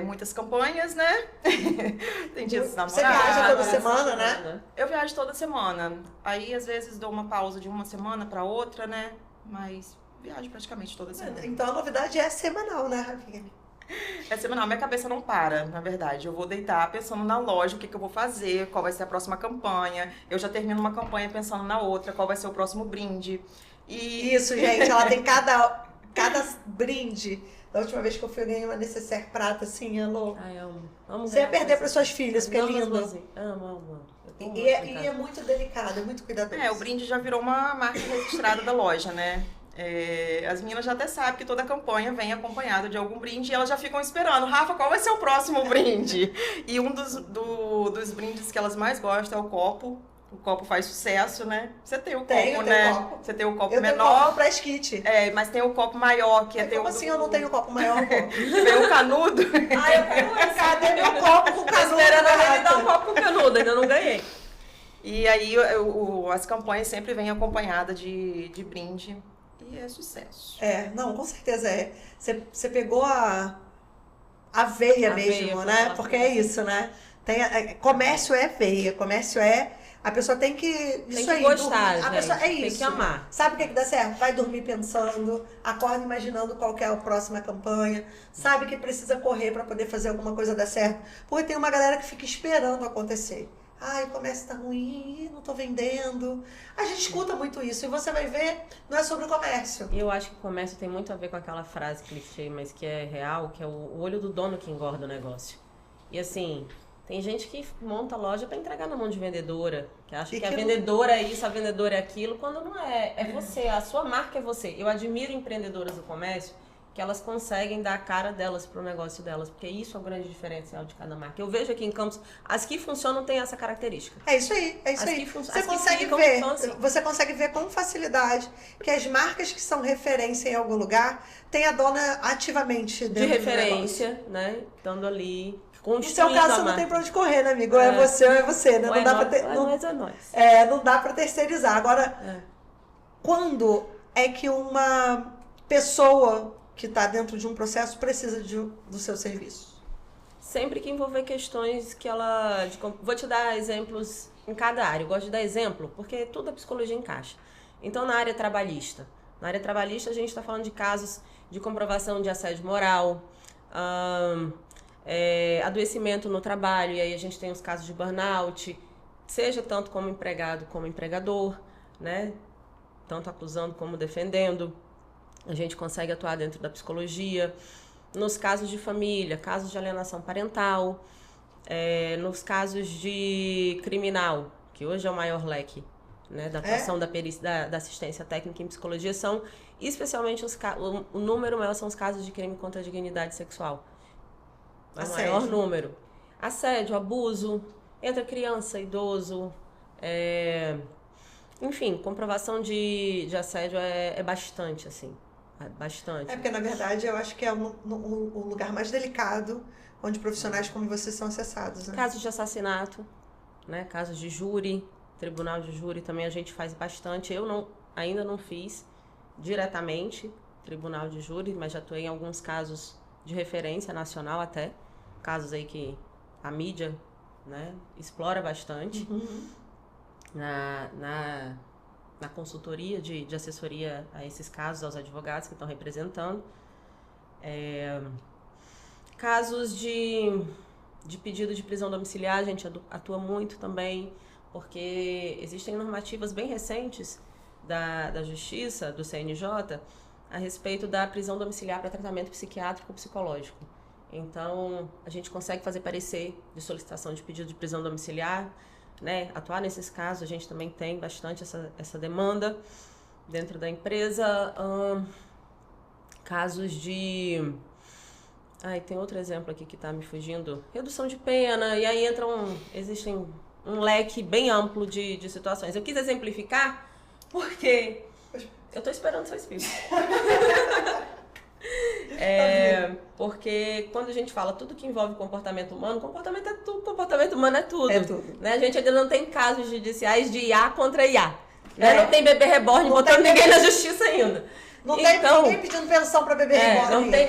muitas campanhas, né? Tem dias dos namorados. Você viaja toda semana, né? Eu viajo toda semana. Aí, às vezes, dou uma pausa de uma semana pra outra, né? Mas viajo praticamente toda semana. Então a novidade é semanal, né, Rafinha? É semanal. Minha cabeça não para, na verdade. Eu vou deitar pensando na loja, o que eu vou fazer, qual vai ser a próxima campanha. Eu já termino uma campanha pensando na outra, qual vai ser o próximo brinde. Isso, gente. Ela tem cada brinde. Da última vez que eu fui, eu ganhei uma necessaire prata, assim, amo. Ai, amo. Você ia perder para suas filhas, porque é lindo. Amo. E é muito delicado, é muito cuidadoso. O brinde já virou uma marca registrada da loja, né? As meninas já até sabem que toda campanha vem acompanhada de algum brinde e elas já ficam esperando. Rafa, qual vai ser o próximo brinde? E um dos brindes que elas mais gostam é o copo. O copo faz sucesso, né? Você tem o copo, né? Copo. Você tem o copo eu menor. Tenho copo pra skit. Mas tem o copo maior, que como assim eu não tenho copo maior, pô? Que vem o canudo. Eu quero cadê meu copo com canudo? Esperando ele dar um copo com canudo, ainda não ganhei. E aí as campanhas sempre vêm acompanhadas de brinde. E é sucesso. Não, com certeza é. Você pegou a veia mesmo, né? Porque é isso, né? Comércio é veia, comércio a pessoa tem que... Tem que gostar, gente. A pessoa, é isso. Tem que amar. Sabe o que dá certo? Vai dormir pensando, acorda imaginando qual que é a próxima campanha, sabe que precisa correr para poder fazer alguma coisa dar certo. Porque tem uma galera que fica esperando acontecer. O comércio tá ruim, não tô vendendo. A gente escuta muito isso e você vai ver, não é sobre o comércio. Eu acho que o comércio tem muito a ver com aquela frase clichê, mas que é real, que é o olho do dono que engorda o negócio. E assim... Tem gente que monta loja para entregar na mão de vendedora, que acha que a vendedora é isso, a vendedora é aquilo, quando não é. É você, a sua marca é você. Eu admiro empreendedoras do comércio que elas conseguem dar a cara delas pro negócio delas, porque isso é o grande diferencial de cada marca. Eu vejo aqui em Campos, as que funcionam têm essa característica. É isso aí, é isso As aí. que Você as que consegue ficam, ver, são assim. você consegue ver com facilidade que as marcas que são referência em algum lugar têm a dona ativamente De dentro do negócio. referência, né? Estando ali, No construindo seu caso, a você não marca. tem pra onde correr, né, amigo? Ou é você ou é você, né? Ou Não é dá nós, pra ter, ou é não, nós, ou é nós. não dá pra terceirizar. Agora, quando é que uma pessoa que está dentro de um processo precisa do seu serviço? Sempre que envolver questões que ela... Vou te dar exemplos em cada área. Eu gosto de dar exemplo, porque tudo a psicologia encaixa. Então, na área trabalhista. Na área trabalhista, a gente está falando de casos de comprovação de assédio moral, adoecimento no trabalho, e aí a gente tem os casos de burnout, seja tanto como empregado como empregador, né? Tanto acusando como defendendo. A gente consegue atuar dentro da psicologia. Nos casos de família, casos de alienação parental, nos casos de criminal, que hoje é o maior leque, né, da atuação da perícia, da assistência técnica em psicologia, são especialmente o número maior são os casos de crime contra a dignidade sexual. É o maior número. Assédio, abuso, entra criança, idoso, enfim, comprovação de assédio é bastante, assim. Bastante. Porque, na verdade, eu acho que é o lugar mais delicado onde profissionais como você são acessados, né? Casos de assassinato, né? Casos de júri, tribunal de júri também a gente faz bastante. Eu ainda não fiz diretamente tribunal de júri, mas já atuei em alguns casos de referência nacional até. Casos aí que a mídia, né, explora bastante. Na consultoria de assessoria a esses casos, aos advogados que estão representando. Casos de pedido de prisão domiciliar, a gente atua muito também, porque existem normativas bem recentes da Justiça, do CNJ, a respeito da prisão domiciliar para tratamento psiquiátrico e psicológico. Então, a gente consegue fazer parecer de solicitação de pedido de prisão domiciliar, né, atuar nesses casos. A gente também tem bastante essa demanda dentro da empresa. Casos de... tem outro exemplo aqui que está me fugindo. Redução de pena, e aí existem um leque bem amplo de situações. Eu quis exemplificar porque eu estou esperando seu espírito. Porque quando a gente fala tudo que envolve comportamento humano é tudo, comportamento humano é tudo. É tudo. Né? A gente ainda não tem casos judiciais de IA contra IA. Né? Não tem bebê reborn botando ninguém na justiça ainda. Não tem ninguém pedindo pensão para bebê reborn. Não tem.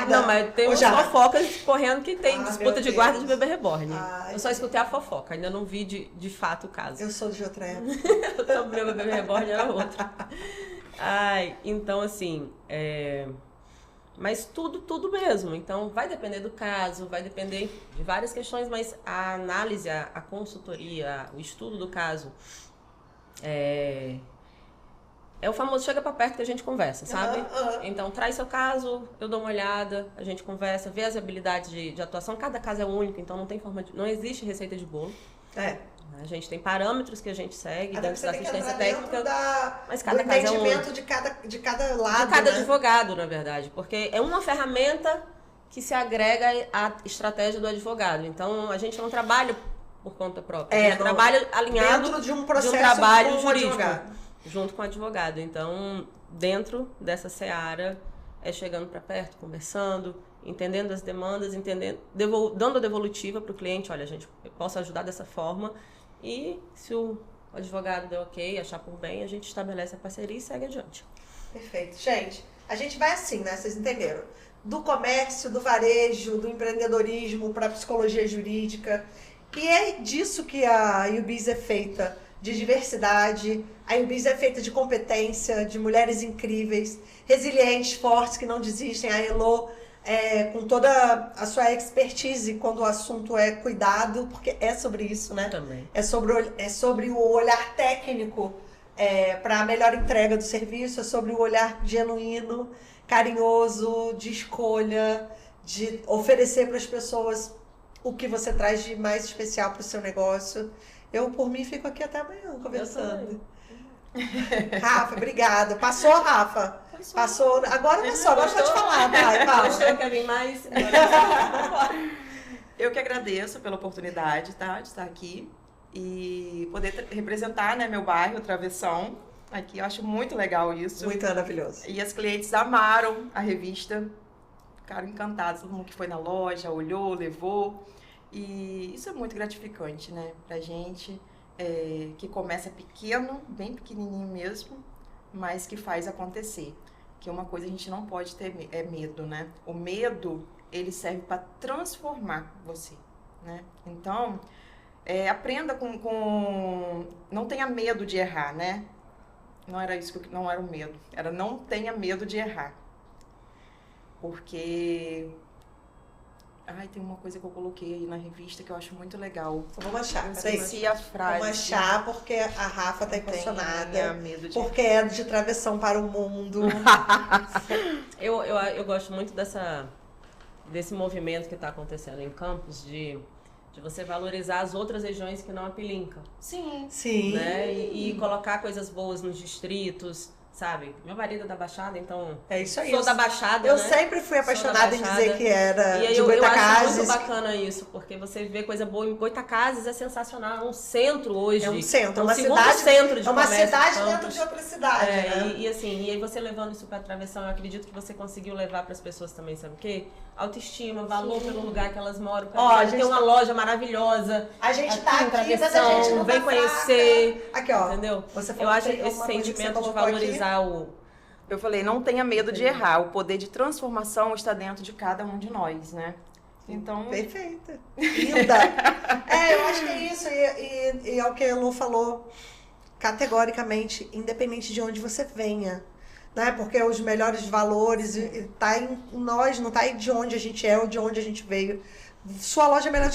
Não, mas tem umas fofocas correndo que tem disputa de guarda de bebê reborn. Eu só escutei a fofoca, ainda não vi de fato o caso. Eu sou de outra época. O meu bebê reborn era outro. Então assim, mas tudo mesmo. Então vai depender do caso, vai depender de várias questões, mas a análise, a consultoria, o estudo do caso é o famoso chega pra perto que a gente conversa, sabe? Então traz seu caso, eu dou uma olhada, a gente conversa, vê as habilidades de atuação. Cada caso é único, então não existe receita de bolo. A gente tem parâmetros que a gente segue dentro da assistência técnica, mas cada caso é um entendimento de cada lado, de cada advogado, na verdade, porque é uma ferramenta que se agrega à estratégia do advogado. Então a gente não trabalha por conta própria, a gente trabalha alinhado dentro de um processo trabalho com jurídico, advogado. Junto com o advogado. Então, dentro dessa seara, chegando para perto, conversando, entendendo as demandas, dando a devolutiva para o cliente. Olha, eu posso ajudar dessa forma. E se o advogado der ok, achar por bem, a gente estabelece a parceria e segue adiante. Perfeito. Gente, a gente vai assim, né? Vocês entenderam? Do comércio, do varejo, do empreendedorismo para a psicologia jurídica. E é disso que a UBIS é feita, de diversidade. A UBIS é feita de competência, de mulheres incríveis, resilientes, fortes, que não desistem. A Elo, com toda a sua expertise quando o assunto é cuidado, porque é sobre isso, né? Também. É sobre o olhar técnico para a melhor entrega do serviço, é sobre o olhar genuíno, carinhoso, de escolha, de oferecer para as pessoas o que você traz de mais especial para o seu negócio. Eu, por mim, fico aqui até amanhã conversando. Rafa, obrigada. Passou, Rafa? Passou. Agora não é só, agora pode falar. Vai, fala. Gostou? Quer vir mais? Eu que agradeço pela oportunidade, tá, de estar aqui e poder representar, né, meu bairro, Travessão. Aqui eu acho muito legal isso. Muito maravilhoso. E as clientes amaram a revista, ficaram encantadas. Todo mundo que foi na loja, olhou, levou. E isso é muito gratificante, né, pra gente, que começa pequeno, bem pequenininho mesmo, mas que faz acontecer. Que uma coisa a gente não pode ter medo, né? O medo, ele serve para transformar você, né? Então, aprenda não tenha medo de errar, né? Não era isso não era o medo. Era não tenha medo de errar. Porque... Ai, tem uma coisa que eu coloquei aí na revista que eu acho muito legal. Vamos achar, Eu peraí. esqueci a frase. Vamos achar, porque a Rafa tá Não tenha emocionada. medo de Porque é de travessão para o mundo. Eu gosto muito desse movimento que está acontecendo em Campos de você valorizar as outras regiões que não a Pelinca, Sim. Sim. né? E colocar coisas boas nos distritos, sabe? Meu marido é da Baixada, então É isso aí. sou da Baixada, Eu né? sempre fui apaixonada em Baixada. dizer que era E aí de eu acho Goitacazes. muito bacana isso, porque você vê coisa boa em Goitacazes, é sensacional, é um centro hoje. É um centro, é um uma segundo cidade, centro de é uma comércio cidade Campos. dentro de outra cidade, né? E assim, e aí você levando isso pra travessão, eu acredito que você conseguiu levar para as pessoas também, sabe o quê? Autoestima, valor pelo lugar que elas moram. Ó, a gente tem uma loja maravilhosa. A gente aqui tá em aqui, mas a Travessão, gente não vem tá conhecer. fraca. Aqui, ó. Entendeu? Você Eu falou acho que tem esse uma coisa que você sentimento de colocou aqui. valorizar o... Eu falei, não tenha medo de errar. O poder de transformação está dentro de cada um de nós, né? Então... Perfeita. Linda. Eu acho que é isso. E é o que a Lu falou categoricamente, independente de onde você venha. Né? Porque os melhores valores tá em nós, não tá em de onde a gente é ou de onde a gente veio. Sua loja é melhor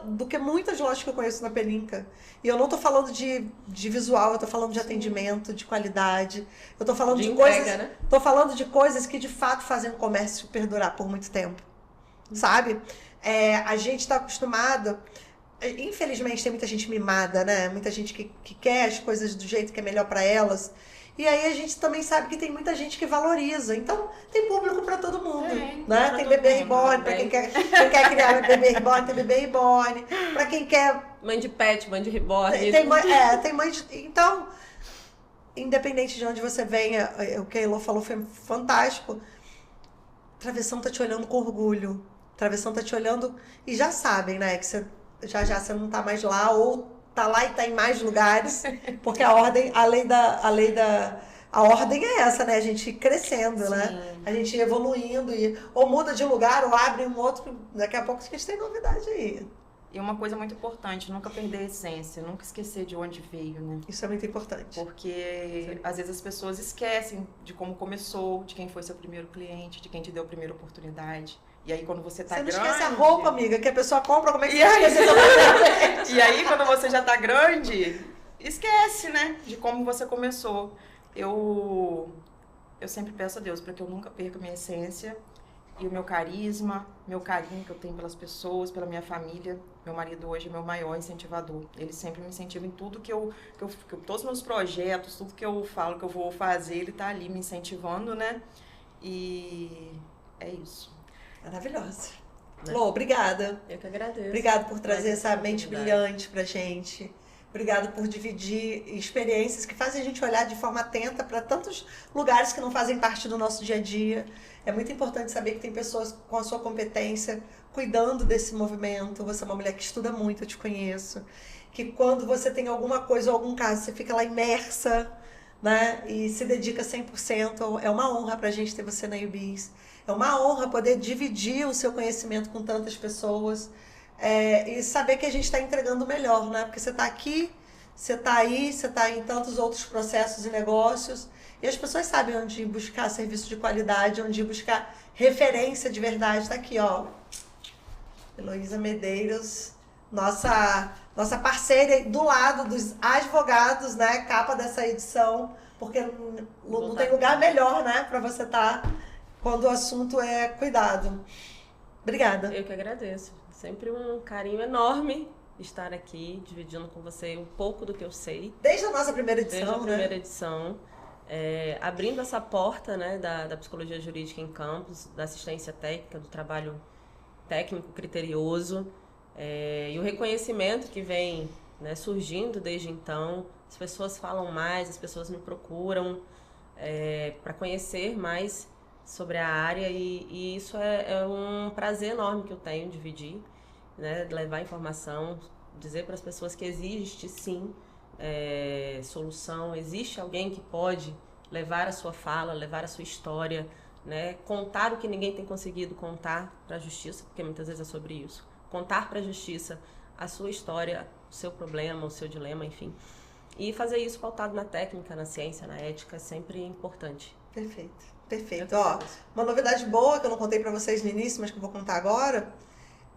do que muitas lojas que eu conheço na Pelinca. E eu não tô falando de visual, eu tô falando de atendimento, de qualidade. Eu tô falando de entrega, coisas. né? Tô falando de coisas que de fato fazem o comércio perdurar por muito tempo. Sabe? A gente tá acostumado. Infelizmente tem muita gente mimada, né? Muita gente que quer as coisas do jeito que é melhor pra elas. E aí a gente também sabe que tem muita gente que valoriza. Então, tem público pra todo mundo, né? Tem bebê reborn, pra quem quer criar bebê reborn, tem bebê reborn. Pra quem quer... Mãe de pet, mãe de reborn. Tem mãe de... Então, independente de onde você venha, o que a Elô falou foi fantástico. Travessão tá te olhando com orgulho. Travessão tá te olhando... E já sabem, né? Que você, já você não tá mais lá, ou... tá lá e tá em mais lugares, porque a ordem é essa, né? A gente ir crescendo, né? A gente ir evoluindo, ou muda de lugar, ou abre um outro, daqui a pouco a gente tem novidade aí. E uma coisa muito importante, nunca perder a essência, nunca esquecer de onde veio, né? Isso é muito importante. Porque às vezes as pessoas esquecem de como começou, de quem foi seu primeiro cliente, de quem te deu a primeira oportunidade. E aí quando você tá grande... Você não esquece a roupa, amiga, que a pessoa compra, como é que você esquece a roupa? E aí quando você já tá grande, esquece, né? De como você começou. Eu sempre peço a Deus para que eu nunca perca a minha essência e o meu carisma, meu carinho que eu tenho pelas pessoas, pela minha família. Meu marido hoje é meu maior incentivador. Ele sempre me incentiva em tudo que todos os meus projetos, tudo que eu falo que eu vou fazer, ele tá ali me incentivando, né? E é isso. Maravilhosa. Lô, obrigada. Eu que agradeço. Obrigada por trazer Mais essa mente oportunidade. brilhante pra gente. Obrigada por dividir experiências que fazem a gente olhar de forma atenta para tantos lugares que não fazem parte do nosso dia a dia. É muito importante saber que tem pessoas com a sua competência cuidando desse movimento. Você é uma mulher que estuda muito, eu te conheço. Que quando você tem alguma coisa ou algum caso, você fica lá imersa, né? E se dedica 100%. É uma honra pra gente ter você na UBIS. É uma honra poder dividir o seu conhecimento com tantas pessoas. E saber que a gente está entregando o melhor, né? Porque você está aqui, você está aí, você está em tantos outros processos e negócios. E as pessoas sabem onde buscar serviço de qualidade, onde buscar referência de verdade. Está aqui, ó. Heloísa Medeiros, nossa parceira do lado dos advogados, né? Capa dessa edição, porque não tem lugar melhor, né? Para você estar quando o assunto é cuidado. Obrigada. Eu que agradeço. Sempre um carinho enorme estar aqui, dividindo com você um pouco do que eu sei. Desde a nossa primeira edição, Desde a primeira né? edição. abrindo essa porta, né, da psicologia jurídica em campus, da assistência técnica, do trabalho técnico criterioso, e o reconhecimento que vem, né, surgindo desde então. As pessoas falam mais, as pessoas me procuram para conhecer mais sobre a área, e isso é um prazer enorme que eu tenho, dividir, né, levar informação, dizer para as pessoas que existe sim solução, existe alguém que pode levar a sua fala, levar a sua história, né, contar o que ninguém tem conseguido contar para a justiça, porque muitas vezes é sobre isso, contar para a justiça a sua história, o seu problema, o seu dilema, enfim, e fazer isso pautado na técnica, na ciência, na ética, é sempre importante. Perfeito, perfeito. Ó, uma novidade boa que eu não contei para vocês no início, mas que eu vou contar agora,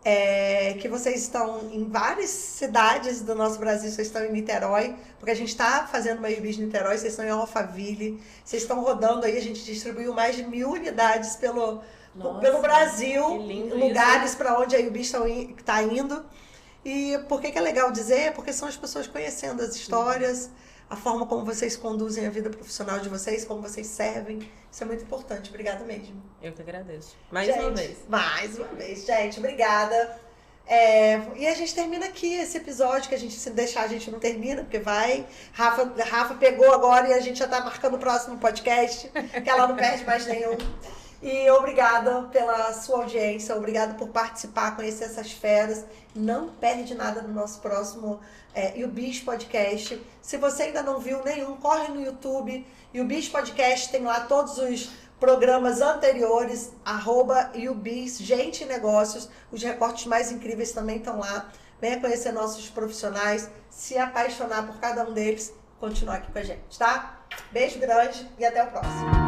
é que vocês estão em várias cidades do nosso Brasil. Vocês estão em Niterói, porque a gente está fazendo uma UBIS em Niterói, vocês estão em Alphaville, vocês estão rodando aí, a gente distribuiu mais de 1000 unidades pelo Brasil, lugares para onde a UBIS está indo. E por que é legal dizer? Porque são as pessoas conhecendo as histórias, a forma como vocês conduzem a vida profissional de vocês, como vocês servem. Isso é muito importante. Obrigada mesmo. Eu que agradeço. Mais uma vez, gente. Obrigada. E a gente termina aqui esse episódio, que a gente, se deixar, a gente não termina, porque vai. Rafa pegou agora e a gente já tá marcando o próximo podcast, que ela não perde mais nenhum. E obrigada pela sua audiência, obrigada por participar, conhecer essas feras. Não perde nada no nosso próximo UBIS Podcast. Se você ainda não viu nenhum, corre no YouTube. UBIS Podcast tem lá todos os programas anteriores, @UBIS, Gente e Negócios. Os recortes mais incríveis também estão lá. Venha conhecer nossos profissionais, se apaixonar por cada um deles, continuar aqui com a gente, tá? Beijo grande e até o próximo.